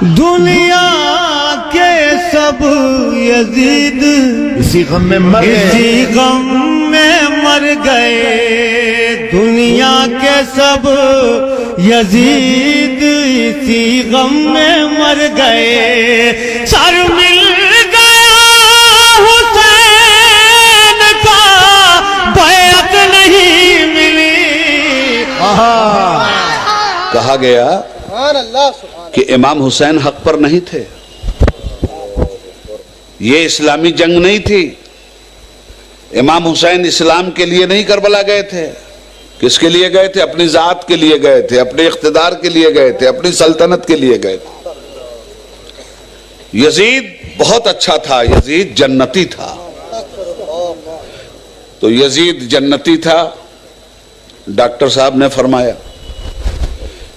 دنیا کے سب یزید اسی غم میں مر گئے، اسی غم میں مر گئے، دنیا کے سب یزید اسی غم میں مر گئے، سر مل گیا حسین کا بیعت نہیں ملی۔ کہا گیا کہ امام حسین حق پر نہیں تھے، یہ اسلامی جنگ نہیں تھی، امام حسین اسلام کے لیے نہیں کربلا گئے تھے، کس کے لیے گئے تھے؟ اپنی ذات کے لیے گئے تھے، اپنے اقتدار کے لیے گئے تھے، اپنی سلطنت کے لیے گئے تھے۔ یزید بہت اچھا تھا، یزید جنتی تھا، تو یزید جنتی تھا، ڈاکٹر صاحب نے فرمایا۔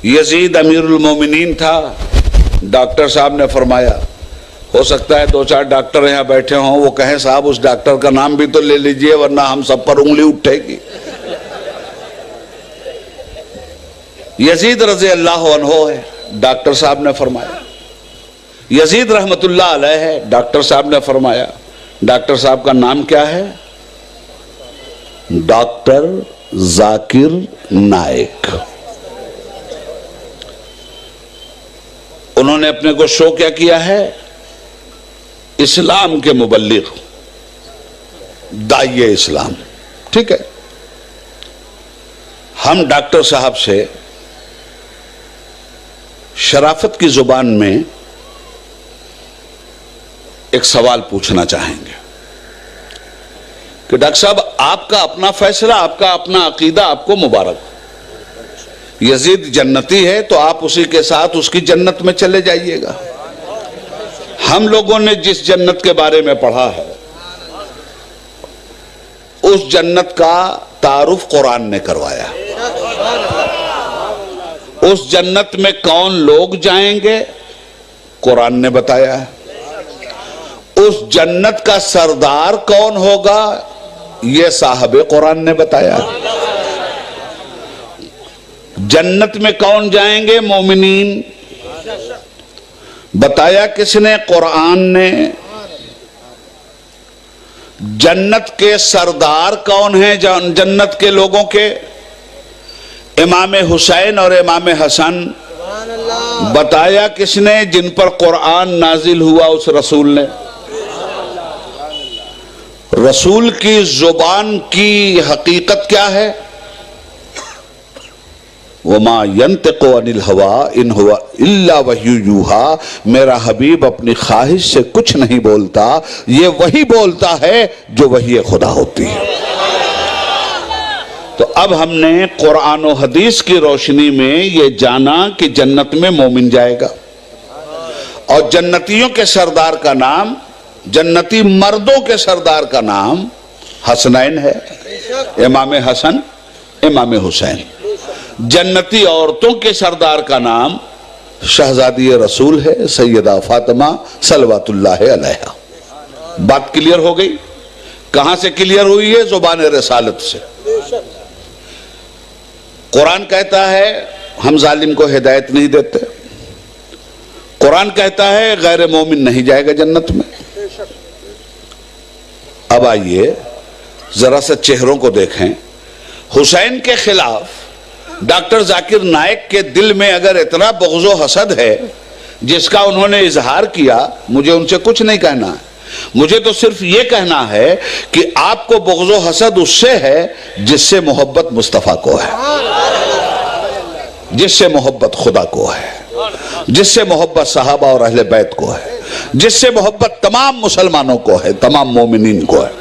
یزید امیر المومنین تھا، ڈاکٹر صاحب نے فرمایا۔ ہو سکتا ہے دو چار ڈاکٹر یہاں بیٹھے ہوں، وہ کہیں صاحب اس ڈاکٹر کا نام بھی تو لے لیجئے ورنہ ہم سب پر انگلی اٹھے گی۔ یزید رضی اللہ عنہ ہے، ڈاکٹر صاحب نے فرمایا۔ یزید رحمت اللہ علیہ ہے، ڈاکٹر صاحب نے فرمایا۔ ڈاکٹر صاحب کا نام کیا ہے؟ ڈاکٹر ذاکر نائک۔ انہوں نے اپنے کو شو کیا کیا ہے؟ اسلام کے مبلغ، داعی اسلام۔ ٹھیک ہے، ہم ڈاکٹر صاحب سے شرافت کی زبان میں ایک سوال پوچھنا چاہیں گے کہ ڈاکٹر صاحب آپ کا اپنا فیصلہ، آپ کا اپنا عقیدہ، آپ کو مبارک۔ یزید جنتی ہے تو آپ اسی کے ساتھ اس کی جنت میں چلے جائیے گا۔ ہم لوگوں نے جس جنت کے بارے میں پڑھا ہے اس جنت کا تعارف قرآن نے کروایا۔ اس جنت میں کون لوگ جائیں گے قرآن نے بتایا ہے۔ اس جنت کا سردار کون ہوگا یہ صاحب قرآن نے بتایا ہے۔ جنت میں کون جائیں گے؟ مومنین۔ بتایا کس نے؟ قرآن نے۔ جنت کے سردار کون ہیں جنت کے لوگوں کے؟ امام حسین اور امام حسن۔ بتایا کس نے؟ جن پر قرآن نازل ہوا اس رسول نے۔ رسول کی زبان کی حقیقت کیا ہے؟ وَمَا يَنْتِقُ عَنِ الْهَوَىٰ إِنْ هُوَ إِلَّا وَحْيٌ يُوحَىٰ۔ میرا حبیب اپنی خواہش سے کچھ نہیں بولتا، یہ وہی بولتا ہے جو وحی خدا ہوتی ہے۔ تو اب ہم نے قرآن و حدیث کی روشنی میں یہ جانا کہ جنت میں مومن جائے گا، اور جنتیوں کے سردار کا نام، جنتی مردوں کے سردار کا نام حسنین ہے، امام حسن، امام حسین۔ جنتی عورتوں کے سردار کا نام شہزادی رسول ہے، سیدہ فاطمہ صلوات اللہ علیہا۔ بات کلیئر ہو گئی؟ کہاں سے کلیئر ہوئی ہے؟ زبان رسالت سے۔ قرآن کہتا ہے ہم ظالم کو ہدایت نہیں دیتے، قرآن کہتا ہے غیر مومن نہیں جائے گا جنت میں۔ اب آئیے ذرا سا چہروں کو دیکھیں۔ حسین کے خلاف ڈاکٹر ذاکر نائک کے دل میں اگر اتنا بغض و حسد ہے جس کا انہوں نے اظہار کیا، مجھے ان سے کچھ نہیں کہنا ہے، مجھے تو صرف یہ کہنا ہے کہ آپ کو بغض و حسد اس سے ہے جس سے محبت مصطفیٰ کو ہے، جس سے محبت خدا کو ہے، جس سے محبت صحابہ اور اہل بیت کو ہے، جس سے محبت تمام مسلمانوں کو ہے، تمام مومنین کو ہے۔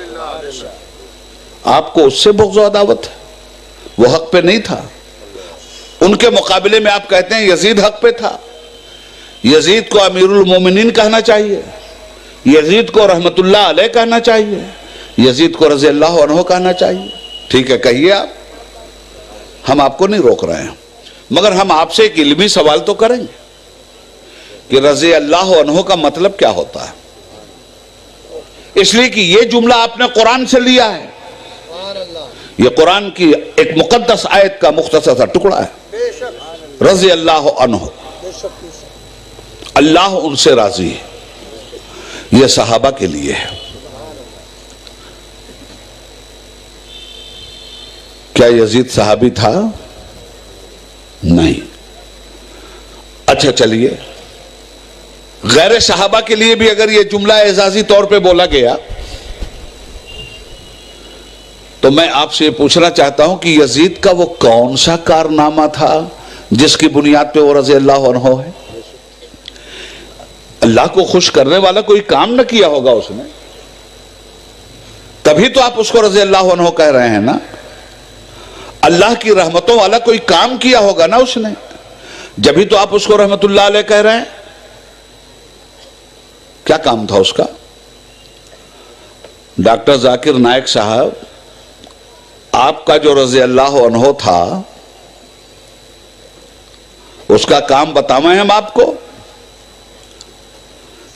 آپ کو اس سے بغض و عداوت ہے، وہ حق پہ نہیں تھا۔ ان کے مقابلے میں آپ کہتے ہیں یزید حق پہ تھا۔ یزید کو امیر المومنین کہنا چاہیے، یزید کو رحمت اللہ علیہ کہنا چاہیے، یزید کو رضی اللہ عنہ کہنا چاہیے۔ ٹھیک ہے، کہیے آپ، ہم آپ کو نہیں روک رہے ہیں، مگر ہم آپ سے ایک علمی سوال تو کریں گے کہ رضی اللہ عنہ کا مطلب کیا ہوتا ہے؟ اس لیے کہ یہ جملہ آپ نے قرآن سے لیا ہے، یہ قرآن کی ایک مقدس آیت کا مختصر سا ٹکڑا ہے، رضی اللہ عنہ۔ اللہ ان سے راضی ہے، یہ صحابہ کے لیے ہے۔ کیا یزید صحابی تھا؟ نہیں۔ اچھا چلیے، غیر صحابہ کے لیے بھی اگر یہ جملہ اعزازی طور پہ بولا گیا تو میں آپ سے یہ پوچھنا چاہتا ہوں کہ یزید کا وہ کون سا کارنامہ تھا جس کی بنیاد پہ وہ رضی اللہ عنہ ہے؟ اللہ کو خوش کرنے والا کوئی کام نہ کیا ہوگا اس نے، تبھی تو آپ اس کو رضی اللہ عنہ کہہ رہے ہیں نا۔ اللہ کی رحمتوں والا کوئی کام کیا ہوگا نا اس نے، جبھی تو آپ اس کو رحمت اللہ علیہ کہہ رہے ہیں۔ کیا کام تھا اس کا؟ ڈاکٹر ذاکر نائک صاحب، آپ کا جو رضی اللہ عنہ تھا اس کا کام بتاویں ہم آپ کو۔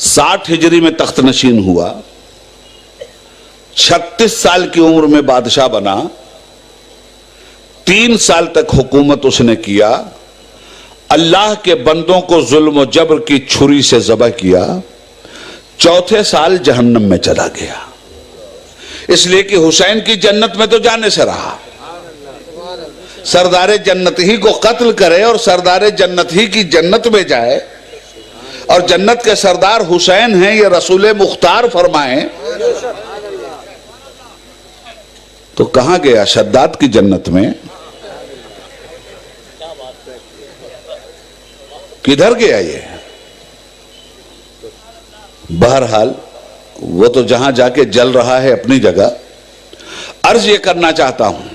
60 ہجری میں تخت نشین ہوا، 36 سال کی عمر میں بادشاہ بنا، 3 سال تک حکومت اس نے کیا، اللہ کے بندوں کو ظلم و جبر کی چھری سے ذبح کیا، 4تھے سال جہنم میں چلا گیا، اس لیے کہ حسین کی جنت میں تو جانے سے رہا۔ سردار جنت ہی کو قتل کرے اور سردار جنت ہی کی جنت میں جائے، اور جنت کے سردار حسین ہیں، یہ رسول مختار فرمائیں، تو کہاں گیا؟ شداد کی جنت میں؟ کدھر گیا یہ؟ بہرحال وہ تو جہاں جا کے جل رہا ہے اپنی جگہ۔ عرض یہ کرنا چاہتا ہوں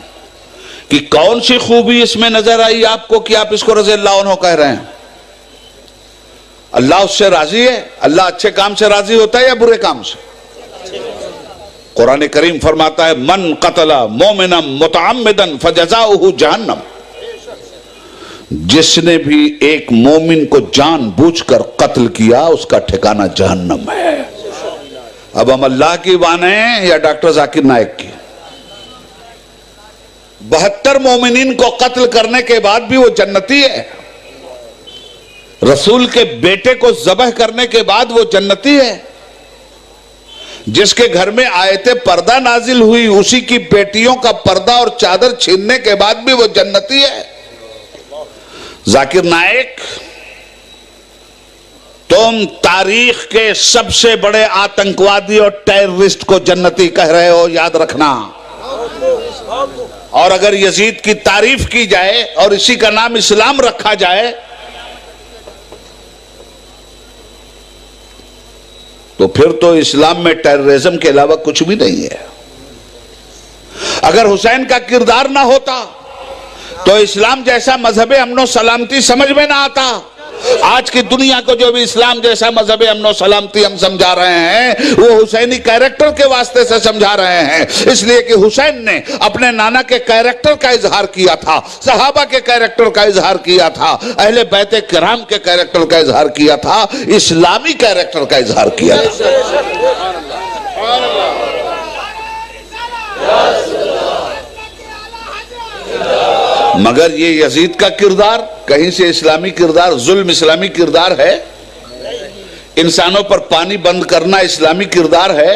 کہ کون سی خوبی اس میں نظر آئی آپ کو کہ آپ اس کو رضی اللہ عنہ کہہ رہے ہیں؟ اللہ اس سے راضی ہے؟ اللہ اچھے کام سے راضی ہوتا ہے یا برے کام سے؟ قرآن کریم فرماتا ہے من قتل مومنا متعمدا فجزاؤہ جہنم، جس نے بھی ایک مومن کو جان بوجھ کر قتل کیا اس کا ٹھکانہ جہنم ہے۔ اب ہم اللہ کی مانیں یا ڈاکٹر ذاکر نائک کی؟ 72 مومنین کو قتل کرنے کے بعد بھی وہ جنتی ہے، رسول کے بیٹے کو ذبح کرنے کے بعد وہ جنتی ہے، جس کے گھر میں آیت پردہ نازل ہوئی اسی کی بیٹیوں کا پردہ اور چادر چھیننے کے بعد بھی وہ جنتی ہے۔ ذاکر نائک، تم تاریخ کے سب سے بڑے آتنکوادی اور ٹیررسٹ کو جنتی کہہ رہے ہو، یاد رکھنا۔ اور اگر یزید کی تعریف کی جائے اور اسی کا نام اسلام رکھا جائے تو پھر تو اسلام میں ٹیررزم کے علاوہ کچھ بھی نہیں ہے۔ اگر حسین کا کردار نہ ہوتا تو اسلام جیسا مذہب امن و سلامتی سمجھ میں نہ آتا۔ آج کی دنیا کو جو بھی اسلام جیسا مذہب امن و سلامتی ہم سمجھا رہے ہیں وہ حسینی کیریکٹر کے واسطے سے سمجھا رہے ہیں، اس لیے کہ حسین نے اپنے نانا کے کیریکٹر کا اظہار کیا تھا، صحابہ کے کیریکٹر کا اظہار کیا تھا، اہل بیت کرام کے کیریکٹر کا اظہار کیا تھا، اسلامی کیریکٹر کا اظہار کیا تھا۔ مگر یہ یزید کا کردار کہیں سے اسلامی کردار، ظلم اسلامی کردار ہے؟ انسانوں پر پانی بند کرنا اسلامی کردار ہے؟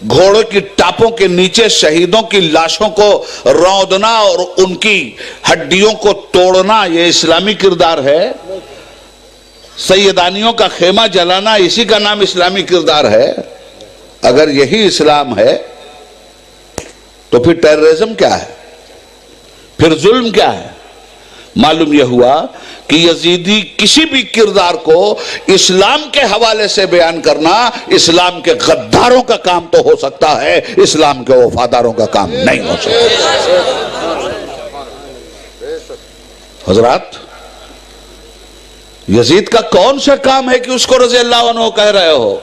گھوڑوں کی ٹاپوں کے نیچے شہیدوں کی لاشوں کو رودنا اور ان کی ہڈیوں کو توڑنا یہ اسلامی کردار ہے؟ سیدانیوں کا خیمہ جلانا اسی کا نام اسلامی کردار ہے؟ اگر یہی اسلام ہے تو پھر ٹیررزم کیا ہے؟ پھر ظلم کیا ہے؟ معلوم یہ ہوا کہ یزیدی کسی بھی کردار کو اسلام کے حوالے سے بیان کرنا اسلام کے غداروں کا کام تو ہو سکتا ہے، اسلام کے وفاداروں کا کام نہیں ہو سکتا۔ حضرات، یزید کا کون سا کام ہے کہ اس کو رضی اللہ عنہ کہہ رہے ہو؟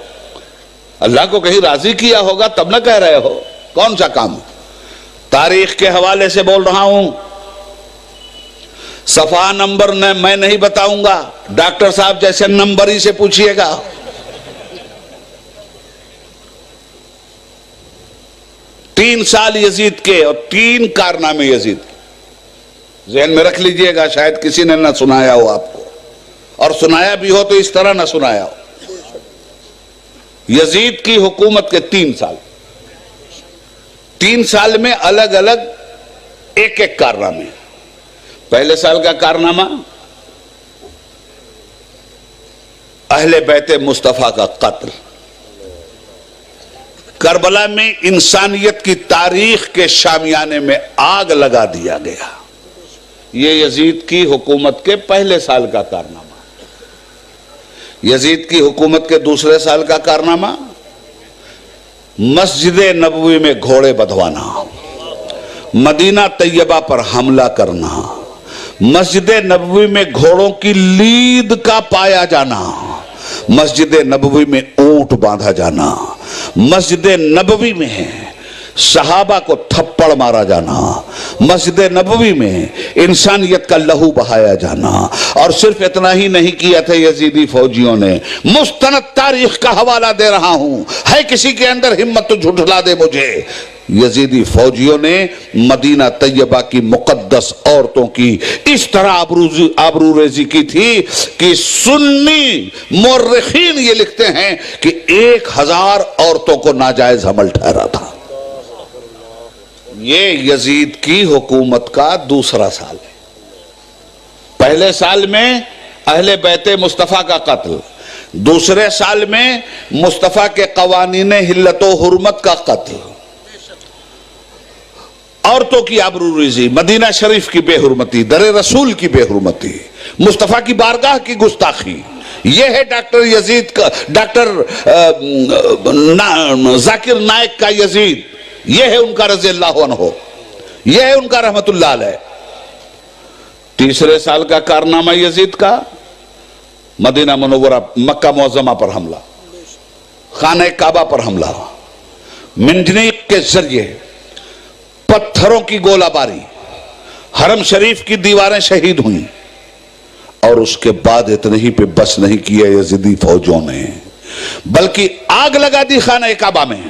اللہ کو کہیں راضی کیا ہوگا تب نہ کہہ رہے ہو؟ کون سا کام؟ تاریخ کے حوالے سے بول رہا ہوں، صفحہ نمبر میں نہیں بتاؤں گا، ڈاکٹر صاحب جیسے نمبر ہی سے پوچھئے گا۔ 3 سال یزید کے اور 3 کارنامے یزید کے ذہن میں رکھ لیجئے گا، شاید کسی نے نہ سنایا ہو آپ کو، اور سنایا بھی ہو تو اس طرح نہ سنایا ہو. یزید کی حکومت کے 3 سال، 3 سال میں الگ الگ ایک ایک کارنامے. پہلے سال کا کارنامہ اہل بیت مصطفیٰ کا قتل. کربلا میں انسانیت کی تاریخ کے شامیانے میں آگ لگا دیا گیا. یہ یزید کی حکومت کے پہلے سال کا کارنامہ. یزید کی حکومت کے دوسرے سال کا کارنامہ مسجد نبوی میں گھوڑے بدھوانا، مدینہ طیبہ پر حملہ کرنا، مسجد نبوی میں گھوڑوں کی لید کا پایا جانا، مسجد نبوی میں اونٹ باندھا جانا، مسجد نبوی میں صحابہ کو تھپڑ مارا جانا، مسجد نبوی میں انسانیت کا لہو بہایا جانا. اور صرف اتنا ہی نہیں کیا تھا یزیدی فوجیوں نے. مستند تاریخ کا حوالہ دے رہا ہوں، ہے کسی کے اندر ہمت تو جھٹلا دے مجھے. یزیدی فوجیوں نے مدینہ طیبہ کی مقدس عورتوں کی اس طرح آبروریزی کی تھی کہ سنی مورخین یہ لکھتے ہیں کہ 1000 عورتوں کو ناجائز حمل ٹھہرا تھا. یہ یزید کی حکومت کا دوسرا سال ہے. پہلے سال میں اہل بیت مصطفیٰ کا قتل، دوسرے سال میں مصطفیٰ کے قوانین حلت و حرمت کا قتل، عورتوں کی آبروریزی، مدینہ شریف کی بے حرمتی، در رسول کی بے حرمتی، مصطفیٰ کی بارگاہ کی گستاخی. یہ ہے ڈاکٹر یزید کا، ڈاکٹر ذاکر نائک کا یزید. یہ ہے ان کا رضی اللہ عنہ، یہ ہے ان کا رحمت اللہ علیہ. تیسرے سال کا کارنامہ یزید کا مدینہ منورہ مکہ معظمہ پر حملہ، خانہ کعبہ پر حملہ، منجنیق کے ذریعے پتھروں کی گولہ باری، حرم شریف کی دیواریں شہید ہوئیں. اور اس کے بعد اتنے ہی پہ بس نہیں کیا یزیدی فوجوں نے، بلکہ آگ لگا دی خانہ کعبہ میں.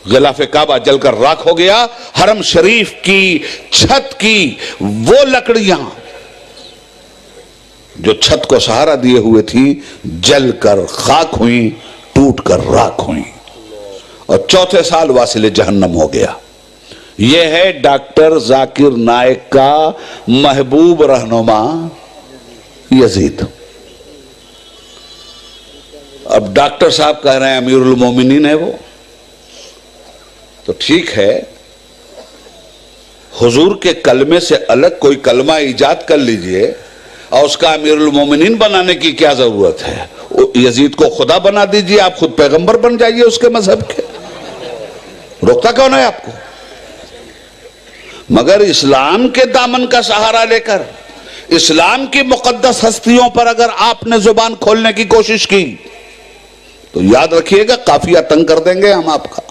غلاف کعبہ جل کر راکھ ہو گیا. حرم شریف کی چھت کی وہ لکڑیاں جو چھت کو سہارا دیے ہوئے تھی جل کر خاک ہوئیں، ٹوٹ کر راکھ ہوئیں. اور چوتھے سال واصل جہنم ہو گیا. یہ ہے ڈاکٹر ذاکر نائک کا محبوب رہنما یزید. اب ڈاکٹر صاحب کہہ رہے ہیں امیر المومنین ہے وہ، تو ٹھیک ہے، حضور کے کلمے سے الگ کوئی کلمہ ایجاد کر لیجئے اور اس کا امیر المومنین بنانے کی کیا ضرورت ہے؟ یزید کو خدا بنا دیجئے، آپ خود پیغمبر بن جائیے اس کے مذہب کے. روکتا کون ہے آپ کو؟ مگر اسلام کے دامن کا سہارا لے کر اسلام کی مقدس ہستیوں پر اگر آپ نے زبان کھولنے کی کوشش کی تو یاد رکھیے گا قافیہ تنگ کر دیں گے ہم آپ کا.